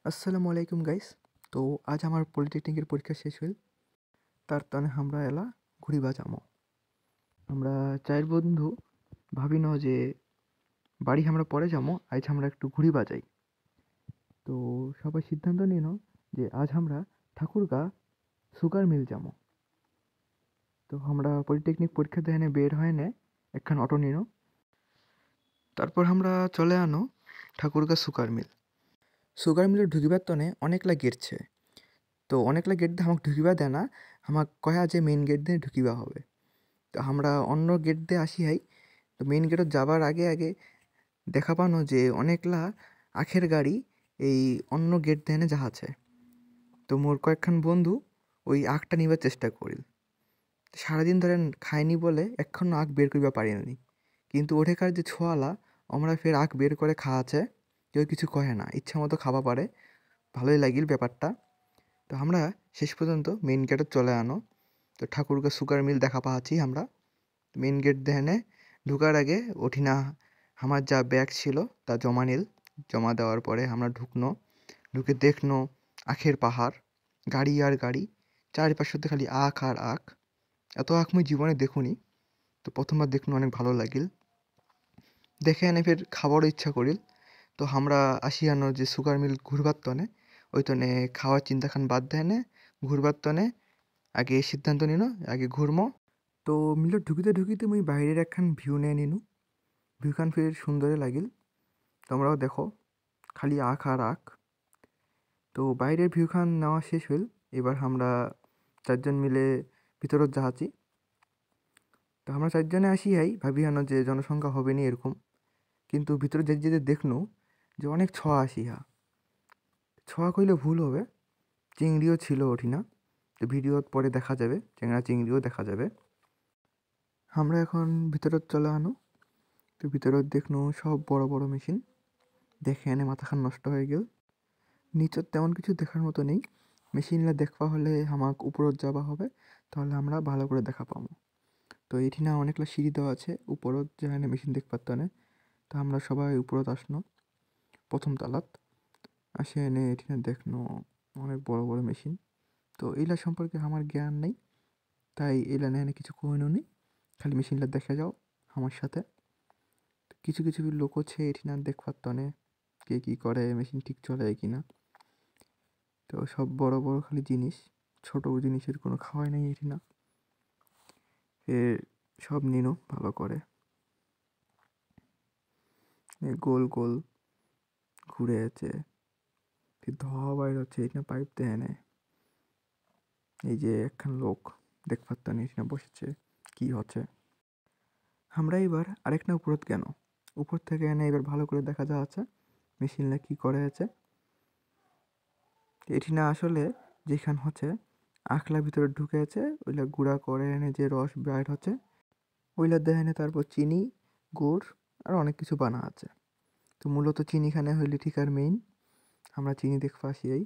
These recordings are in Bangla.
আসসালামু আলাইকুম গাইস। তো আজ আমার পলিটেকনিকের পরীক্ষা শেষ হইল। তার তনে আমরা এলা ঘুরিবা যামো। আমরা চায়ের বন্ধু ভাবিনো যে বাড়ি আমরা পরে যামো, আজ আমরা একটু ঘুরিবা যাই। তো সবাই সিদ্ধান্ত নিল যে আজ আমরা ঠাকুরগা সুগার মিল যামো। তো আমরা পলিটেকনিক পরীক্ষা দেনে বের হয় নে একখান অটো নিল। তারপর আমরা চলে আনো ঠাকুরগা সুগার মিল। সুগার মিলে ঢুকিবার তনে অনেকলা গেটছে। তো অনেকলা গেট দিয়ে আমাকে ঢুকিবা দেয় না, আমাকে কয়া যে মেইন গেট দিয়ে ঢুকিবা হবে। তো আমরা অন্য গেট দিয়ে আসি হাই। তো মেইন গেটত যাবার আগে আগে দেখা পানো যে অনেকলা আখের গাড়ি এই অন্য গেট দিয়ে যাহাছে। তো মোর কয়েকখান বন্ধু ওই আখটা নিবার চেষ্টা করিল। সারাদিন ধরে খায়নি বলে এখনো আখ বের করিবা পারিনি, কিন্তু ওঠেকার যে ছোয়ালা আমরা ফের আখ বের করে খাওয়াছে, কেউ কিছু কহে না, ইচ্ছা মতো খাওয়া পারে। ভালোই লাগিল ব্যাপারটা। তো আমরা শেষ পর্যন্ত মেইন গেটত চলে আনো। তো ঠাকুরগা সুগার মিল দেখা পাচ্ছি আমরা। মেইন গেট দেখানে ঢুকার আগে ওঠিনা আমার যা ব্যাগ ছিল তা জমা নিল। জমা দেওয়ার পরে আমরা ঢুকে দেখনো আখের পাহাড়, গাড়ি আর গাড়ি, চারিপাশে খালি আখ আর আখ। এত আখ মুই জীবনে দেখুনি। তো প্রথমবার দেখনো অনেক ভালো লাগিল। দেখে এনে ফের খাবারও ইচ্ছা করিল। তো আমরা আসি আনো যে সুগার মিল ঘুরবার তনে, ওই তনে খাওয়ার চিন্তাখান বাদ দেয় নে, ঘুরবার তনে আগে সিদ্ধান্ত নিল আগে ঘুরমো। তো মিলত ঢুকিতে মুই বাইরের একখান ভিউ নিয়ে নিনু। ভিউখান ফের সুন্দরে লাগিল। তোমরাও দেখো খালি আখ আর আখ। তো বাইরের ভিউখান নেওয়া শেষ হইল। এবার আমরা চারজন মিলে ভিতরত যাহাছি। তো আমরা চারজনে আসি হাই ভাবি আনো যে জনসংখ্যা হবে নি এরকম, কিন্তু ভিতরে যেতে যেতে দেখনু যে অনেক ছোঁয়া আসিহা। ছোঁয়া কইলে ভুল হবে, চিংড়িও ছিল ওঠি না। তো ভিডিওত পরে দেখা যাবে, চেংড়া চিংড়িও দেখা যাবে। আমরা এখন ভিতরত চলে আনো। তো ভিতরত দেখনু সব বড় বড় মেশিন। দেখে এনে মাথাখান নষ্ট হয়ে গেল। নিচত তেমন কিছু দেখার মতো নেই। মেশিনলা দেখবা হলে আমাক উপরত যাওয়া হবে, তাহলে আমরা ভালো করে দেখা পাবো। তো এটি না অনেকলা সিঁড়ি দেওয়া আছে উপরত, যেখানে মেশিন দেখবার তনে। তো আমরা সবাই উপরত আসনো প্রথম তালাত। আসে এনে এটি না দেখনো অনেক বড় বড় মেশিন। তো এইলা সম্পর্কে আমার জ্ঞান নেই, তাই এলা না এনে কিছু কইনও নেই, খালি মেশিনলা দেখে যাও আমার সাথে। কিছু কিছু লোক হচ্ছে এটি না দেখবার তনে কে কী করে, মেশিন ঠিক চলে কিনা। তো সব বড় বড় খালি জিনিস, ছোট জিনিসের কোনো খাওয়াই নেই এটি না। সব নিনো ভালো করে, গোল গোল ঘুরে আছে, ধোয়া বাইর হচ্ছে এটা পাইপ দিয়ে এনে। এই যে একখান লোক দেখবার তা নিয়ে বসেছে, কি হচ্ছে। আমরা এবার আরেকটা উপরত কেন, উপর থেকে এনে এবার ভালো করে দেখা যাচ্ছে মেশিনটা কি করে আছে। এটি না আসলে যেখান হচ্ছে আখলা ভিতরে ঢুকে আছে, ওইলা গুঁড়া করে এনে যে রস বাইর হচ্ছে, ওইলা দেয় এনে তারপর চিনি, গুড় আর অনেক কিছু বানা আছে। তো মূলত চিনিখানে হইলে ঠিক আর মেইন, আমরা চিনি দেখবা আসিয়াই।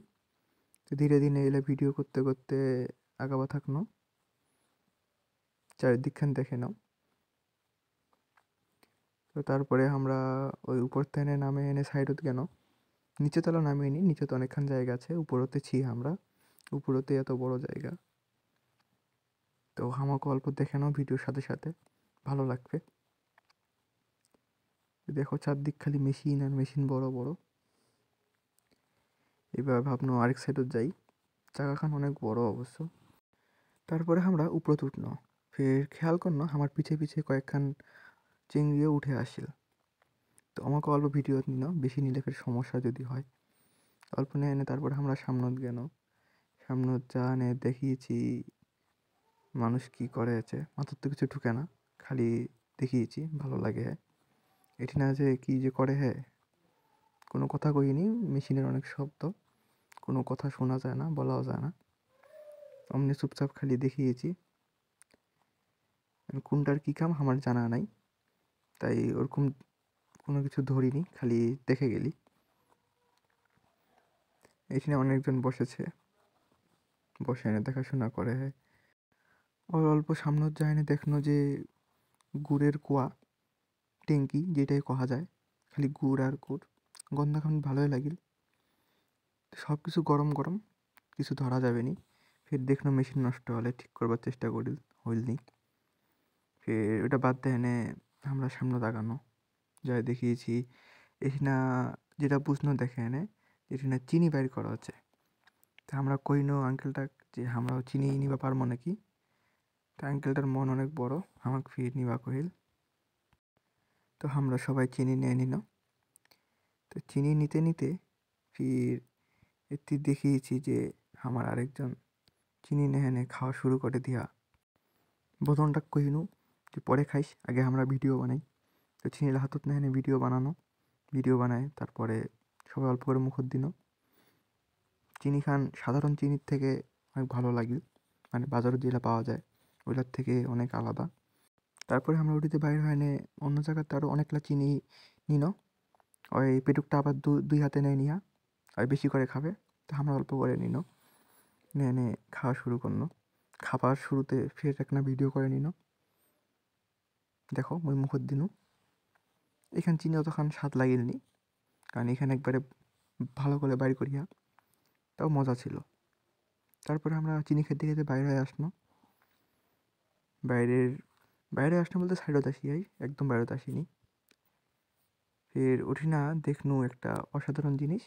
তো ধীরে ধীরে এলা ভিডিও করতে করতে আগাবা থাকনো, চারিদিকখান দেখে নাও। তো তারপরে আমরা ওই উপর থেকে নামে এনে সাইডত কেন, নিচে তলা নামিয়ে নিই। নিচে তো অনেকখান জায়গা আছে, উপরতে ছি আমরা, উপরতে এত বড় জায়গা। তো আমাকে অল্প দেখে নাও ভিডিওর সাথে সাথে, ভালো লাগবে। দেখো চারদিক খালি মেশিন আর মেশিন, বড় বড়। এবার ভাবনো আরেক সাইডত যাই, জায়গাখান অনেক বড় অবশ্য। তারপরে আমরা উপরত উঠনো, ফের খেয়াল করনো আমার পিছে পিছে কয়েকখান চিংড়িও উঠে আসিল। তো আমাকে অল্প ভিডিও নিল, বেশি নিলে ফের সমস্যা যদি হয়। অল্প নিয়ে এনে তারপরে আমরা সামনত গেল। সামনত যা এনে দেখিয়েছি মানুষ কি করে আছে, মাথার তো কিছু ঢুকে না, খালি দেখিয়েছি ভালো লাগে। এটি না যে কি যে করে কোনো কথা কইনি, মেশিনের অনেক শব্দ, কোনো কথা শোনা যায় না, বলাও যায় না, অমনি চুপচাপ খালি দেখিয়েছি। কোনটার কী কাম আমার জানা নাই, তাই ওরকম কোনো কিছু ধরিনি, খালি দেখে গেলি। এখানে অনেকজন বসেছে, বসে এনে দেখাশোনা করে। ওর অল্প সামনত যায় এনে দেখনো যে গুড়ের কুয়া, ট্যাঙ্কি যেটাই কহা যায়, খালি গুড় আর গুড়। গন্ধখান ভালোই লাগিল। সব কিছু গরম গরম, কিছু ধরা যাবে নি। ফের দেখলো মেশিন নষ্ট হলে ঠিক করবার চেষ্টা করি, হইল নি। ফের ওটা বাদ দিয়ে এনে আমরা সামনে দাগানো যাই দেখিয়েছি এখানে, যেটা প্রশ্ন দেখে এনে এখানে চিনি বাইর করা হচ্ছে। তা আমরা কইনো আঙ্কেলটা যে আমরাও চিনি নিবা পারবো নাকি। তা আঙ্কেলটার মন অনেক বড়, আমাকে ফির নিবা কহিল। তো আমরা সবাই চিনি নিয়ে নিল। তো চিনি নিতে নিতে ফির এটি দেখিয়েছি যে আমার আরেকজন চিনি নেহে খাওয়া শুরু করে দিয়া বোতনটা কহিনু যে পরে খাইস, আগে আমরা ভিডিও বানাই। তো চিনির হাতত নেহে ভিডিও বানায়, তারপরে সবাই অল্প করে মুখত দিল। চিনি খান সাধারণ চিনির থেকে অনেক ভালো লাগিল, মানে বাজারে যেটা পাওয়া যায় ওইটার থেকে অনেক আলাদা। তারপরে আমরা ওটিতে বাইরে হয় অন্য জায়গাতে আরও অনেকলা চিনি নিল। ওই পেটুকটা আবার দুই হাতে নেয় নিয়া আর বেশি করে খাবে। তো আমরা অল্প করে নিল, নিয়ে খাওয়া শুরু করলো। খাবার শুরুতে ফের একটা ভিডিও করে নিল, দেখো ওই মুখত দিনু। এখানে চিনি অতখান স্বাদ লাগিলনি, কারণ এখানে একবারে ভালো করে বাইর করিয়া, তাও মজা ছিল। তারপরে আমরা চিনি খেতে খেতে বাইরে আসলো। বাইরে আসলো বলতে সাইডত আসিয়াই, একদম বাইরেতে আসিনি। ফের উঠি না দেখনু একটা অসাধারণ জিনিস,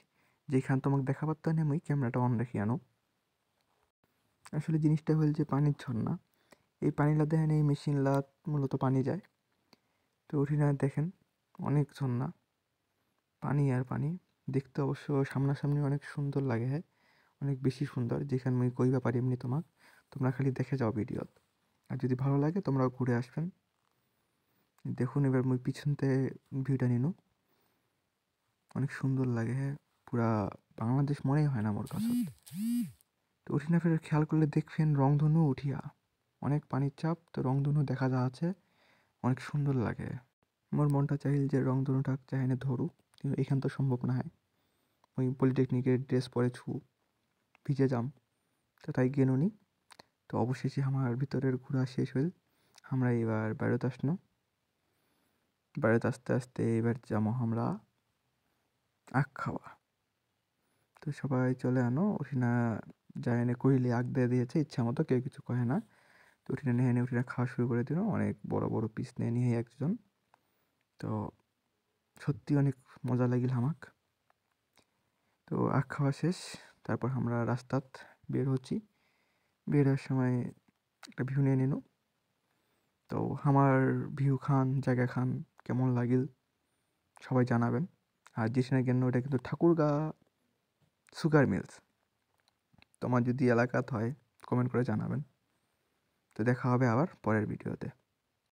যেখান তোমাকে দেখা পারতো না আমি ক্যামেরাটা অন রাখি আনো। আসলে জিনিসটা হল যে পানির ঝর্ণা। এই পানিলা দেখেন এই মেশিন লাত মূলত পানি যায়। তো উঠি না দেখেন অনেক ঝর্ণা, পানি আর পানি। দেখতে অবশ্য সামনাসামনি অনেক সুন্দর লাগে, হ্যাঁ অনেক বেশি সুন্দর, যেখানে মুই কইবা পারি এমনি তোমরা খালি দেখে যাও ভিডিওত। আর যদি ভালো লাগে তোমরাও ঘুরে আসবেন। দেখুন এবার মুই পিছনতে ভিউটা নিনু, অনেক সুন্দর লাগে, হ্যাঁ পুরা বাংলাদেশ মনেই হয় না আমার কাছে। তো উঠি না ফের খেয়াল করলে দেখবেন রংধনু উঠিয়া অনেক পানির চাপ, তো রংধনু দেখা যাচ্ছে অনেক সুন্দর লাগে। মোর মনটা চাইল যে রংধনুটা চাইনে ধরু, কিন্তু এখান তো সম্ভব না হয়, ওই পলিটেকনিকের ড্রেস পরে ভিজে যাম, তো তাই গেনুনি। তো অবশেষে আমার ভিতরের ঘোরা শেষ হইল। আমরা এবার বেড়াতে আসলো। বেড়াতে আস্তে আস্তে এবার যাবো আমরা আখ খাওয়া। তো সবাই চলে আনো, উঠিনা যায় এনে কহিলে আখ দিয়ে দিয়েছে ইচ্ছা মতো, কেউ কিছু কহে না। তো উঠিনা নিয়ে এনে উঠিনা খাওয়া শুরু করে দিল, অনেক বড় বড় পিস নিয়ে একজন। তো সত্যি অনেক মজা লাগিল আমাক। তো আখ খাওয়া শেষ, তারপর আমরা রাস্তাত বের হচ্ছি। বের হওয়ার সময় একটা ভিউ নিয়ে নিল। তো আমার ভিউ খান জায়গা খান কেমন লাগিল সবাই জানাবেন। আর যেখানে গেল ওটা কিন্তু ঠাকুরগা সুগার মিলস। তোমার যদি এলাকাত হয় কমেন্ট করে জানাবেন। তো দেখা হবে আবার পরের ভিডিওতে।